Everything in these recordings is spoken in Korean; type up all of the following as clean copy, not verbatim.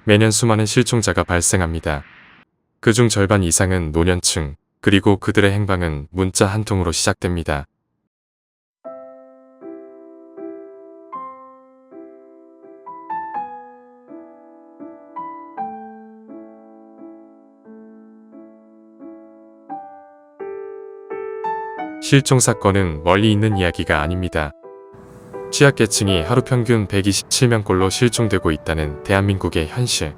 매년 수많은 실종자가 발생합니다. 그중 절반 이상은 노년층, 그리고 그들의 행방은 문자 한 통으로 시작됩니다. 실종 사건은 멀리 있는 이야기가 아닙니다. 취약계층이 하루 평균 127명꼴로 실종되고 있다는 대한민국의 현실.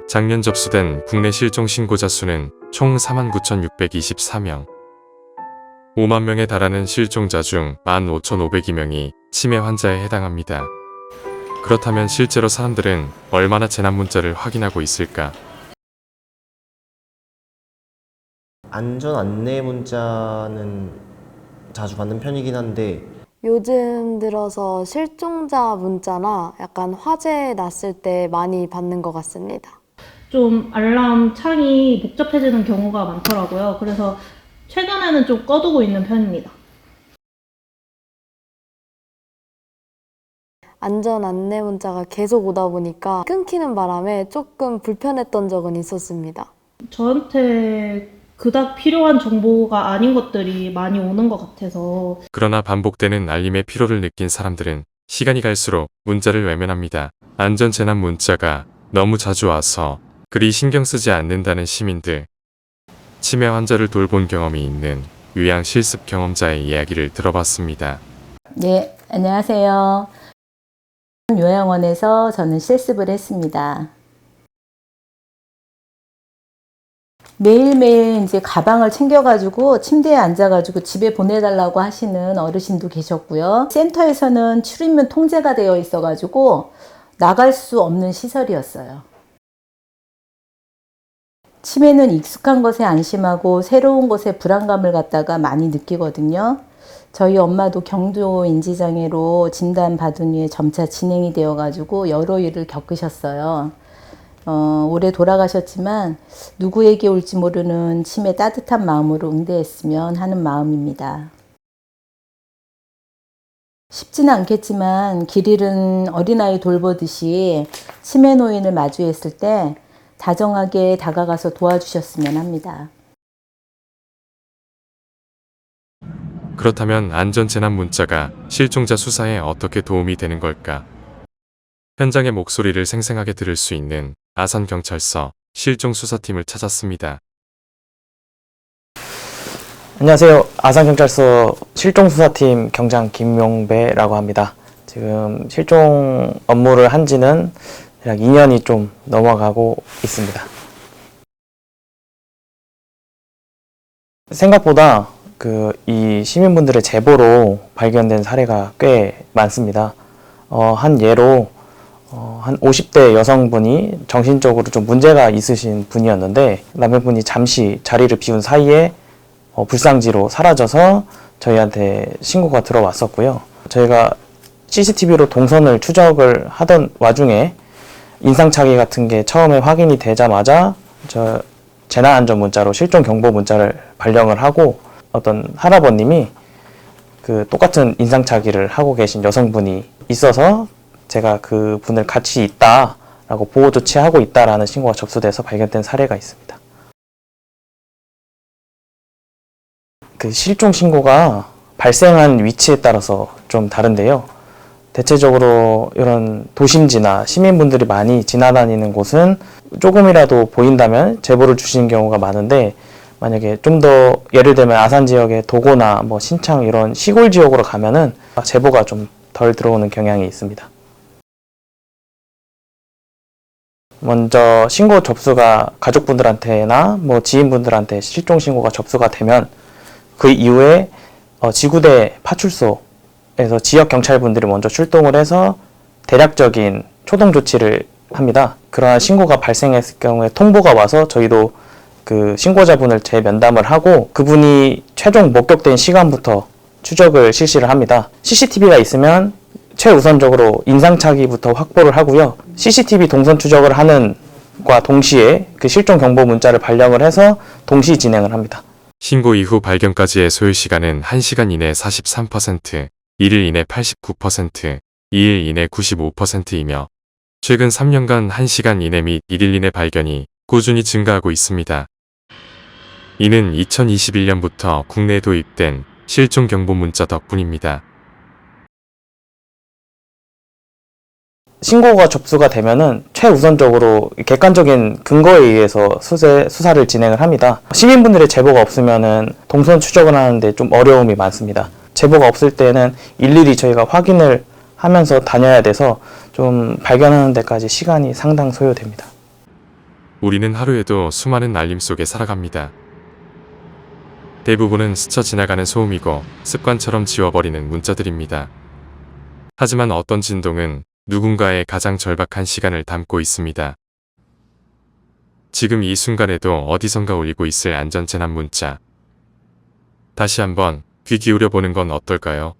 작년 접수된 국내 실종 신고자 수는 총 49,624명. 5만 명에 달하는 실종자 중 15,502명이 치매 환자에 해당합니다. 그렇다면 실제로 사람들은 얼마나 재난 문자를 확인하고 있을까? 안전 안내 문자는 자주 받는 편이긴 한데 요즘 들어서 실종자 문자나 약간 화재 났을 때 많이 받는 것 같습니다. 좀 알람 창이 복잡해지는 경우가 많더라고요. 그래서 최근에는 좀 꺼두고 있는 편입니다. 안전 안내 문자가 계속 오다 보니까 끊기는 바람에 조금 불편했던 적은 있었습니다. 저한테 그닥 필요한 정보가 아닌 것들이 많이 오는 것 같아서. 그러나 반복되는 알림의 피로를 느낀 사람들은 시간이 갈수록 문자를 외면합니다. 안전재난 문자가 너무 자주 와서 그리 신경 쓰지 않는다는 시민들. 치매 환자를 돌본 경험이 있는 유양 실습 경험자의 이야기를 들어봤습니다. 네, 안녕하세요. 요양원에서 저는 실습을 했습니다. 매일매일 이제 가방을 챙겨가지고 침대에 앉아가지고 집에 보내달라고 하시는 어르신도 계셨고요. 센터에서는 출입문 통제가 되어 있어가지고 나갈 수 없는 시설이었어요. 치매는 익숙한 것에 안심하고 새로운 것에 불안감을 갖다가 많이 느끼거든요. 저희 엄마도 경도 인지장애로 진단받은 후에 점차 진행이 되어가지고 여러 일을 겪으셨어요. 올해 돌아가셨지만 누구에게 올지 모르는 치매 따뜻한 마음으로 응대했으면 하는 마음입니다. 쉽지는 않겠지만 길 잃은 어린아이 돌보듯이 치매 노인을 마주했을 때 다정하게 다가가서 도와주셨으면 합니다. 그렇다면 안전재난 문자가 실종자 수사에 어떻게 도움이 되는 걸까? 현장의 목소리를 생생하게 들을 수 있는 아산경찰서 실종수사팀을 찾았습니다. 안녕하세요. 아산경찰서 실종수사팀 경장 김용배라고 합니다. 지금 실종 업무를 한 지는 약 2년이 좀 넘어가고 있습니다. 생각보다 이 시민분들의 제보로 발견된 사례가 꽤 많습니다. 한 예로 한 50대 여성분이 정신적으로 좀 문제가 있으신 분이었는데 남편분이 잠시 자리를 비운 사이에 불상지로 사라져서 저희한테 신고가 들어왔었고요. 저희가 CCTV로 동선을 추적을 하던 와중에 인상착의 같은 게 처음에 확인이 되자마자 저 재난안전 문자로 실종 경보 문자를 발령을 하고 어떤 할아버님이 그 똑같은 인상착의를 하고 계신 여성분이 있어서 제가 그 분을 같이 있다라고 보호 조치하고 있다라는 신고가 접수돼서 발견된 사례가 있습니다. 그 실종 신고가 발생한 위치에 따라서 좀 다른데요. 대체적으로 이런 도심지나 시민분들이 많이 지나다니는 곳은 조금이라도 보인다면 제보를 주시는 경우가 많은데 만약에 좀 더 예를 들면 아산 지역의 도고나 뭐 신창 이런 시골 지역으로 가면은 제보가 좀 덜 들어오는 경향이 있습니다. 먼저 신고 접수가 가족분들한테나 뭐 지인분들한테 실종 신고가 접수가 되면 그 이후에 지구대 파출소에서 지역 경찰분들이 먼저 출동을 해서 대략적인 초동 조치를 합니다. 그러한 신고가 발생했을 경우에 통보가 와서 저희도 그 신고자분을 재면담을 하고 그분이 최종 목격된 시간부터 추적을 실시를 합니다. CCTV가 있으면 최우선적으로 인상착의부터 확보를 하고요. CCTV 동선 추적을 하는 과 동시에 그 실종 경보 문자를 발령을 해서 동시 진행을 합니다. 신고 이후 발견까지의 소요시간은 1시간 이내 43%, 1일 이내 89%, 2일 이내 95%이며 최근 3년간 1시간 이내 및 1일 이내 발견이 꾸준히 증가하고 있습니다. 이는 2021년부터 국내에 도입된 실종 경보 문자 덕분입니다. 신고가 접수가 되면은 최우선적으로 객관적인 근거에 의해서 수사를 진행을 합니다. 시민분들의 제보가 없으면은 동선 추적을 하는데 좀 어려움이 많습니다. 제보가 없을 때는 일일이 저희가 확인을 하면서 다녀야 돼서 좀 발견하는 데까지 시간이 상당 소요됩니다. 우리는 하루에도 수많은 알림 속에 살아갑니다. 대부분은 스쳐 지나가는 소음이고 습관처럼 지워버리는 문자들입니다. 하지만 어떤 진동은 누군가의 가장 절박한 시간을 담고 있습니다. 지금 이 순간에도 어디선가 울리고 있을 안전재난 문자. 다시 한번 귀 기울여 보는 건 어떨까요?